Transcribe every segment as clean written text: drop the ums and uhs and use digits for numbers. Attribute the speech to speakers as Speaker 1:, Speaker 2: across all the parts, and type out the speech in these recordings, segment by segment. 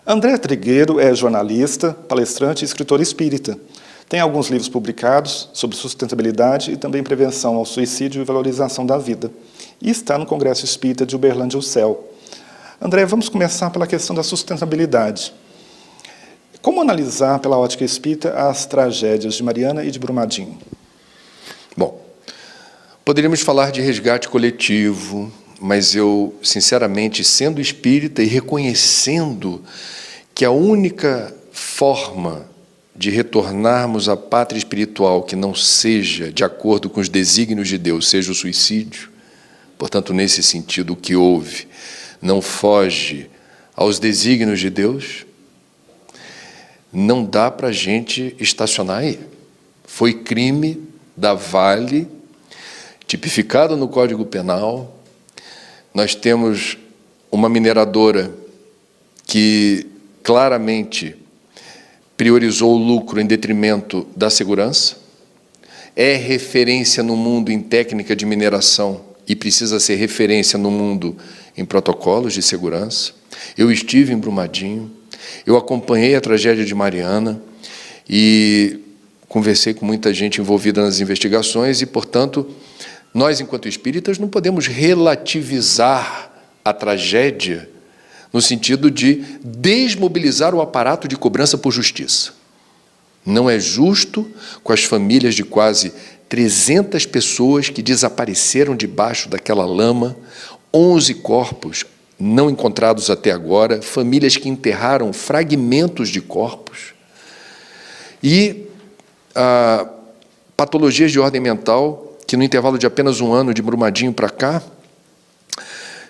Speaker 1: André Trigueiro é jornalista, palestrante e escritor espírita. Tem alguns livros publicados sobre sustentabilidade e também prevenção ao suicídio e valorização da vida. E está no Congresso Espírita de Uberlândia, o CEL. André, vamos começar pela questão da sustentabilidade. Como analisar, pela ótica espírita, as tragédias de Mariana e de Brumadinho?
Speaker 2: Bom, poderíamos falar de resgate coletivo, mas eu, sinceramente, sendo espírita e reconhecendo que a única forma de retornarmos à pátria espiritual que não seja de acordo com os desígnios de Deus, seja o suicídio, portanto, nesse sentido, o que houve não foge aos desígnios de Deus, não dá para a gente estacionar aí. Foi crime da Vale, tipificado no Código Penal. Nós temos uma mineradora que claramente priorizou o lucro em detrimento da segurança, é referência no mundo em técnica de mineração e precisa ser referência no mundo em protocolos de segurança. Eu estive em Brumadinho, eu acompanhei a tragédia de Mariana e conversei com muita gente envolvida nas investigações e, portanto, nós, enquanto espíritas, não podemos relativizar a tragédia no sentido de desmobilizar o aparato de cobrança por justiça. Não é justo com as famílias de quase 300 pessoas que desapareceram debaixo daquela lama, 11 corpos não encontrados até agora, famílias que enterraram fragmentos de corpos e patologias de ordem mental que no intervalo de apenas um ano de Brumadinho para cá,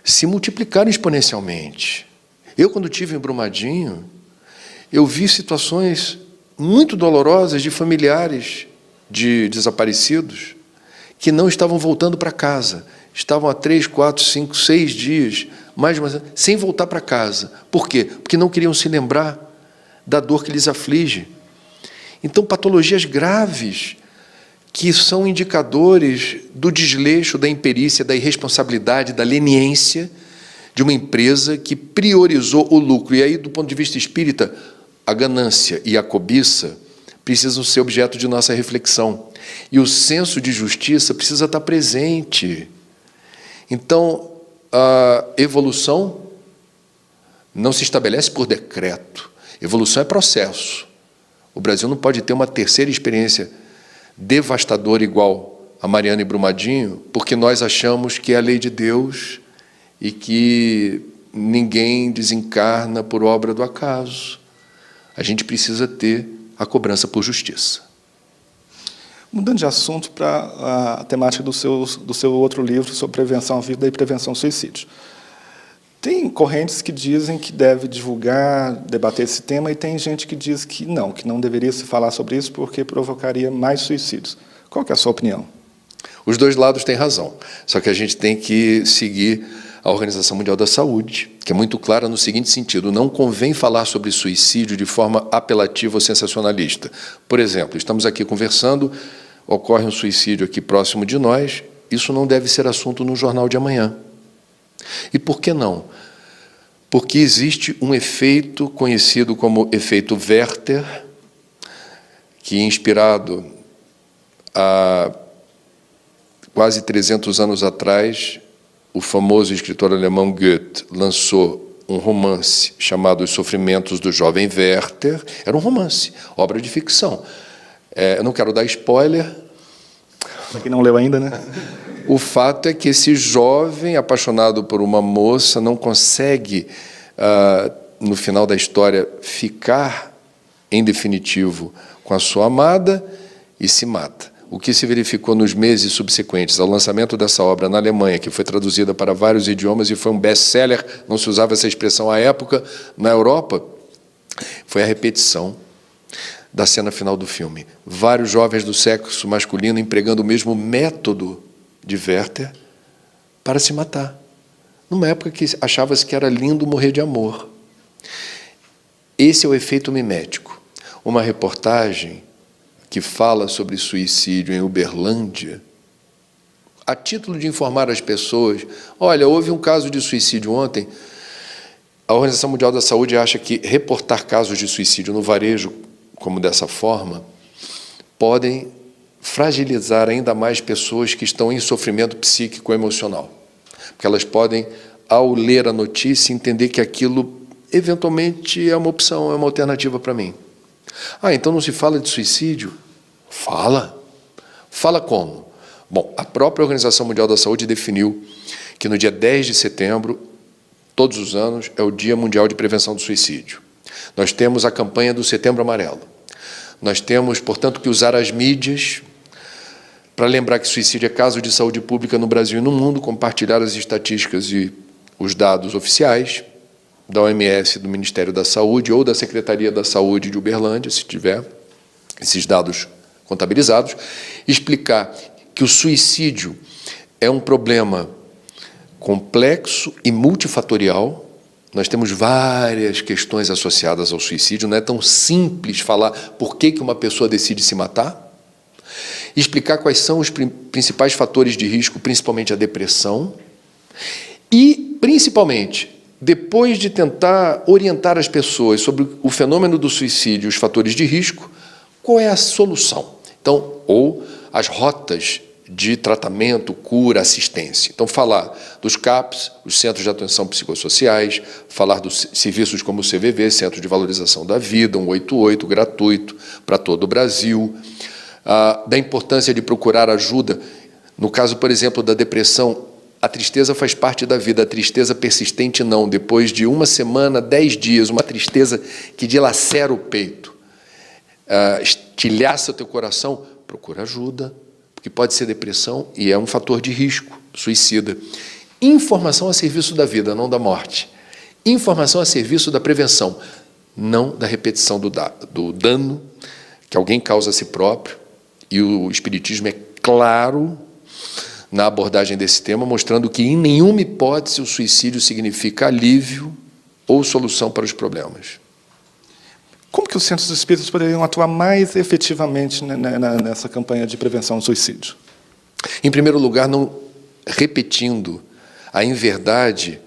Speaker 2: se multiplicaram exponencialmente. Eu, quando estive em Brumadinho, eu vi situações muito dolorosas de familiares de desaparecidos que não estavam voltando para casa, estavam há 3, 4, 5, 6 dias, mais de uma, sem voltar para casa. Por quê? Porque não queriam se lembrar da dor que lhes aflige. Então, patologias graves, que são indicadores do desleixo, da imperícia, da irresponsabilidade, da leniência de uma empresa que priorizou o lucro. E aí, do ponto de vista espírita, a ganância e a cobiça precisam ser objeto de nossa reflexão. E o senso de justiça precisa estar presente. Então, a evolução não se estabelece por decreto. Evolução é processo. O Brasil não pode ter uma terceira experiência devastador igual a Mariana e Brumadinho, porque nós achamos que é a lei de Deus e que ninguém desencarna por obra do acaso. A gente precisa ter a cobrança por justiça.
Speaker 1: Mudando de assunto para a temática do seu outro livro sobre prevenção à vida e prevenção ao suicídio. Tem correntes que dizem que deve divulgar, debater esse tema, e tem gente que diz que não deveria se falar sobre isso porque provocaria mais suicídios. Qual que é a sua opinião?
Speaker 2: Os dois lados têm razão, só que a gente tem que seguir a Organização Mundial da Saúde, que é muito clara no seguinte sentido: não convém falar sobre suicídio de forma apelativa ou sensacionalista. Por exemplo, estamos aqui conversando, ocorre um suicídio aqui próximo de nós, isso não deve ser assunto no jornal de amanhã. E por que não? Porque existe um efeito conhecido como efeito Werther, que, inspirado há quase 300 anos atrás, o famoso escritor alemão Goethe lançou um romance chamado Os Sofrimentos do Jovem Werther. Era um romance, obra de ficção. Eu não quero dar spoiler.
Speaker 1: Para quem não leu ainda, né?
Speaker 2: O fato é que esse jovem, apaixonado por uma moça, não consegue, no final da história, ficar, em definitivo, com a sua amada e se mata. O que se verificou nos meses subsequentes ao lançamento dessa obra na Alemanha, que foi traduzida para vários idiomas e foi um best-seller, não se usava essa expressão à época, na Europa, foi a repetição da cena final do filme. Vários jovens do sexo masculino empregando o mesmo método de Werther para se matar, numa época que achava-se que era lindo morrer de amor. Esse é o efeito mimético. Uma reportagem que fala sobre suicídio em Uberlândia, a título de informar as pessoas, olha, houve um caso de suicídio ontem, A Organização Mundial da Saúde acha que reportar casos de suicídio no varejo, como dessa forma, podem fragilizar ainda mais pessoas que estão em sofrimento psíquico emocional. Porque elas podem, ao ler a notícia, entender que aquilo, eventualmente, é uma opção, é uma alternativa para mim. Ah, então não se fala de suicídio? Fala. Fala como? Bom, a própria Organização Mundial da Saúde definiu que no dia 10 de setembro, todos os anos, é o Dia Mundial de Prevenção do Suicídio. Nós temos a campanha do Setembro Amarelo. Nós temos, portanto, que usar as mídias para lembrar que suicídio é caso de saúde pública no Brasil e no mundo, compartilhar as estatísticas e os dados oficiais da OMS, do Ministério da Saúde ou da Secretaria da Saúde de Uberlândia, se tiver esses dados contabilizados, explicar que o suicídio é um problema complexo e multifatorial. Nós temos várias questões associadas ao suicídio, não é tão simples falar por que uma pessoa decide se matar, explicar quais são os principais fatores de risco, principalmente a depressão, e, principalmente, depois de tentar orientar as pessoas sobre o fenômeno do suicídio e os fatores de risco, qual é a solução? Então, ou as rotas de tratamento, cura, assistência. Então, falar dos CAPs, os Centros de Atenção Psicossociais, falar dos serviços como o CVV, Centro de Valorização da Vida, 188, gratuito para todo o Brasil, da importância de procurar ajuda. No caso, por exemplo, da depressão, a tristeza faz parte da vida, a tristeza persistente não. Depois de 1 semana, 10 dias, uma tristeza que dilacera o peito, estilhaça o teu coração, procura ajuda, porque pode ser depressão e é um fator de risco, suicida. Informação a serviço da vida, não da morte. Informação a serviço da prevenção, não da repetição do dano que alguém causa a si próprio. E o Espiritismo é claro na abordagem desse tema, mostrando que, em nenhuma hipótese, o suicídio significa alívio ou solução para os problemas.
Speaker 1: Como que os centros espíritas poderiam atuar mais efetivamente nessa campanha de prevenção ao suicídio?
Speaker 2: Em primeiro lugar, não repetindo a inverdade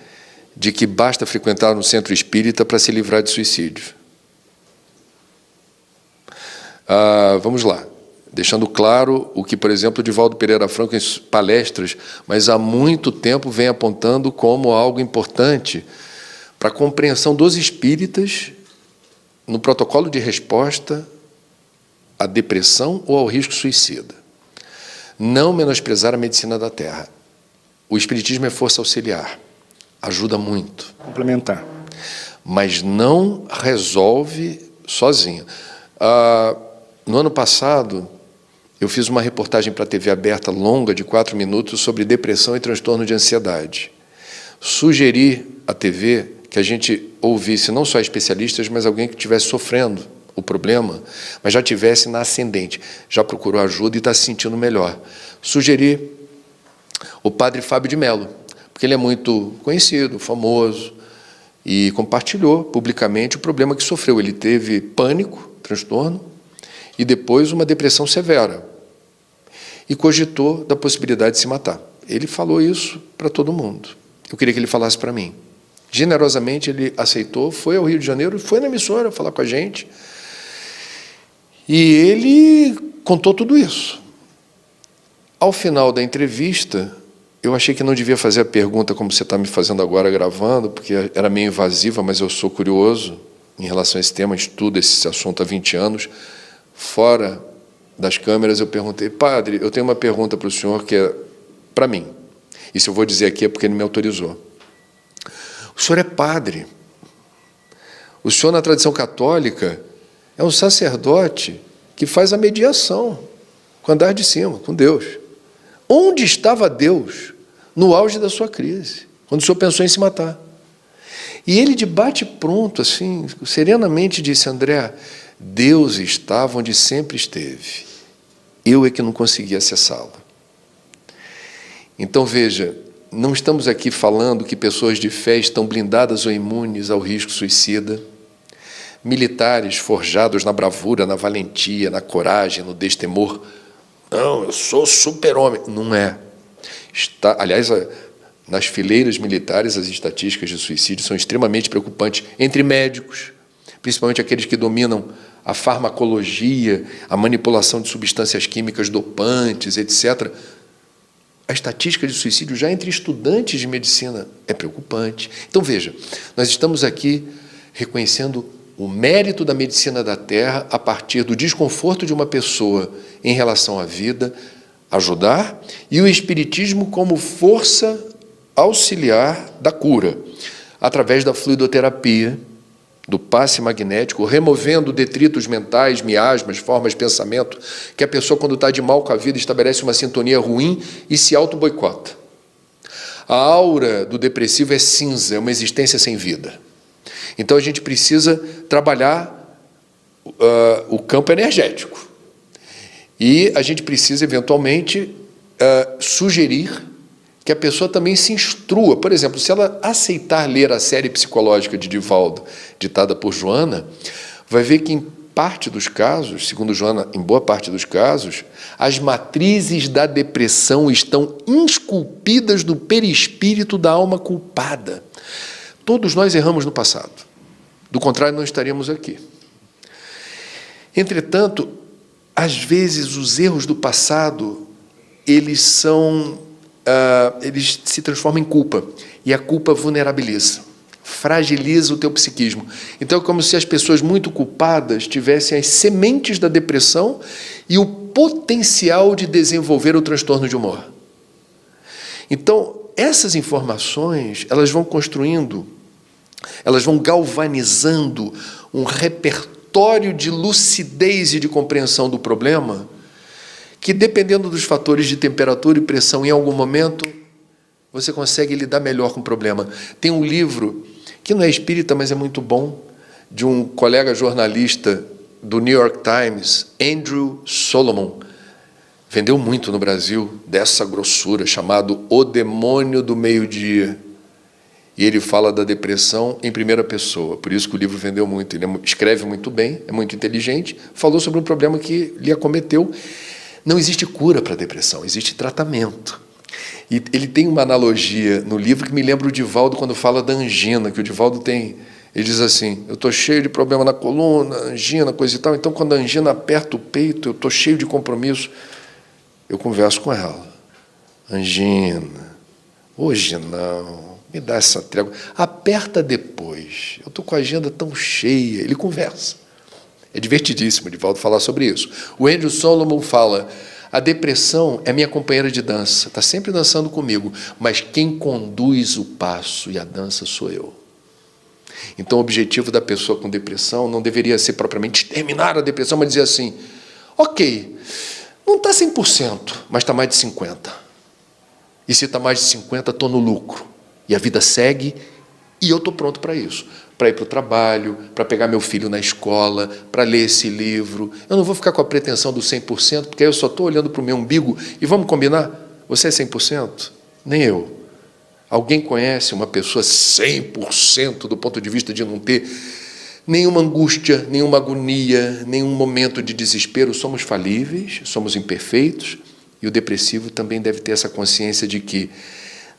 Speaker 2: de que basta frequentar um centro espírita para se livrar de suicídio. Vamos lá. Deixando claro o que, por exemplo, Divaldo Pereira Franco, em palestras, mas há muito tempo vem apontando como algo importante para a compreensão dos espíritas no protocolo de resposta à depressão ou ao risco suicida. Não menosprezar a medicina da Terra. O Espiritismo é força auxiliar, ajuda muito.
Speaker 1: Complementar.
Speaker 2: Mas não resolve sozinho. No ano passado, eu fiz uma reportagem para a TV aberta longa, de 4 minutos, sobre depressão e transtorno de ansiedade. Sugeri à TV que a gente ouvisse não só especialistas, mas alguém que estivesse sofrendo o problema, mas já estivesse na ascendente, já procurou ajuda e está se sentindo melhor. Sugeri o padre Fábio de Mello, porque ele é muito conhecido, famoso, e compartilhou publicamente o problema que sofreu. Ele teve pânico, transtorno, e depois uma depressão severa, e cogitou da possibilidade de se matar. Ele falou isso para todo mundo. Eu queria que ele falasse para mim. Generosamente ele aceitou, foi ao Rio de Janeiro, foi na emissora falar com a gente, e ele contou tudo isso. Ao final da entrevista, eu achei que não devia fazer a pergunta como você está me fazendo agora gravando, porque era meio invasiva, mas eu sou curioso em relação a esse tema, estudo esse assunto há 20 anos. Fora das câmeras, eu perguntei: padre, eu tenho uma pergunta para o senhor que é para mim. E se eu vou dizer aqui é porque ele me autorizou. O senhor é padre. O senhor, na tradição católica, é um sacerdote que faz a mediação com o andar de cima, com Deus. Onde estava Deus no auge da sua crise, quando o senhor pensou em se matar? E ele, de bate-pronto, assim, serenamente disse: André, Deus estava onde sempre esteve. Eu é que não consegui acessá-lo. Então, veja, não estamos aqui falando que pessoas de fé estão blindadas ou imunes ao risco suicida. Militares forjados na bravura, na valentia, na coragem, no destemor. Não, eu sou super-homem. Não é. Aliás, nas fileiras militares, as estatísticas de suicídio são extremamente preocupantes entre médicos, principalmente aqueles que dominam a farmacologia, a manipulação de substâncias químicas dopantes, etc. A estatística de suicídio já entre estudantes de medicina é preocupante. Então, veja, nós estamos aqui reconhecendo o mérito da medicina da Terra a partir do desconforto de uma pessoa em relação à vida, ajudar, e o Espiritismo como força auxiliar da cura, através da fluidoterapia, do passe magnético, removendo detritos mentais, miasmas, formas de pensamento, que a pessoa, quando está de mal com a vida, estabelece uma sintonia ruim e se auto-boicota. A aura do depressivo é cinza, é uma existência sem vida. Então, a gente precisa trabalhar o campo energético. E a gente precisa, eventualmente, sugerir que a pessoa também se instrua. Por exemplo, se ela aceitar ler a série psicológica de Divaldo, ditada por Joana, vai ver que, em parte dos casos, segundo Joana, em boa parte dos casos, as matrizes da depressão estão esculpidas no perispírito da alma culpada. Todos nós erramos no passado. Do contrário, não estaríamos aqui. Entretanto, às vezes, os erros do passado, eles se transformam em culpa. E a culpa vulnerabiliza, fragiliza o teu psiquismo. Então, é como se as pessoas muito culpadas tivessem as sementes da depressão e o potencial de desenvolver o transtorno de humor. Então, essas informações, elas vão construindo, elas vão galvanizando um repertório de lucidez e de compreensão do problema que, dependendo dos fatores de temperatura e pressão, em algum momento, você consegue lidar melhor com o problema. Tem um livro, que não é espírita, mas é muito bom, de um colega jornalista do New York Times, Andrew Solomon, vendeu muito no Brasil, dessa grossura, chamado O Demônio do Meio-Dia. E ele fala da depressão em primeira pessoa, por isso que o livro vendeu muito. Ele escreve muito bem, é muito inteligente, falou sobre um problema que lhe acometeu. Não existe cura para a depressão, existe tratamento. E ele tem uma analogia no livro que me lembra o Divaldo quando fala da angina, que o Divaldo tem. Ele diz assim: eu estou cheio de problema na coluna, angina, coisa e tal, então quando a angina aperta o peito, eu estou cheio de compromisso. Eu converso com ela. Angina, hoje não, me dá essa trégua. Aperta depois, eu estou com a agenda tão cheia. Ele conversa. É divertidíssimo, Divaldo, falar sobre isso. O Andrew Solomon fala: a depressão é minha companheira de dança, está sempre dançando comigo, mas quem conduz o passo e a dança sou eu. Então, o objetivo da pessoa com depressão não deveria ser propriamente terminar a depressão, mas dizer assim: ok, não está 100%, mas está mais de 50%. E se está mais de 50%, estou no lucro. E a vida segue e eu estou pronto para isso. Para ir para o trabalho, para pegar meu filho na escola, para ler esse livro. Eu não vou ficar com a pretensão do 100%, porque aí eu só estou olhando para o meu umbigo. E vamos combinar? Você é 100%? Nem eu. Alguém conhece uma pessoa 100% do ponto de vista de não ter nenhuma angústia, nenhuma agonia, nenhum momento de desespero? Somos falíveis, somos imperfeitos, e o depressivo também deve ter essa consciência de que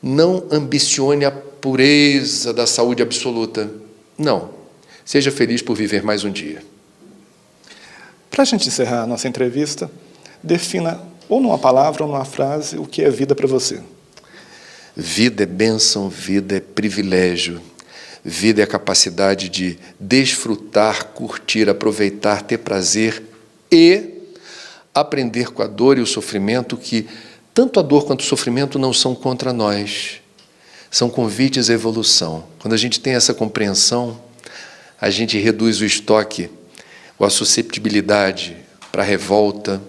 Speaker 2: não ambicione a pureza da saúde absoluta. Não. Seja feliz por viver mais um dia.
Speaker 1: Para a gente encerrar a nossa entrevista, defina ou numa palavra ou numa frase o que é vida para você.
Speaker 2: Vida é bênção, vida é privilégio. Vida é a capacidade de desfrutar, curtir, aproveitar, ter prazer e aprender com a dor e o sofrimento, que tanto a dor quanto o sofrimento não são contra nós, são convites à evolução. Quando a gente tem essa compreensão, a gente reduz o estoque, ou a susceptibilidade para a revolta,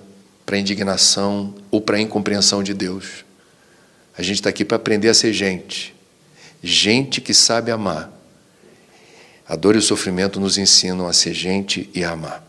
Speaker 2: para a indignação ou para a incompreensão de Deus. A gente está aqui para aprender a ser gente, gente que sabe amar. A dor e o sofrimento nos ensinam a ser gente e a amar.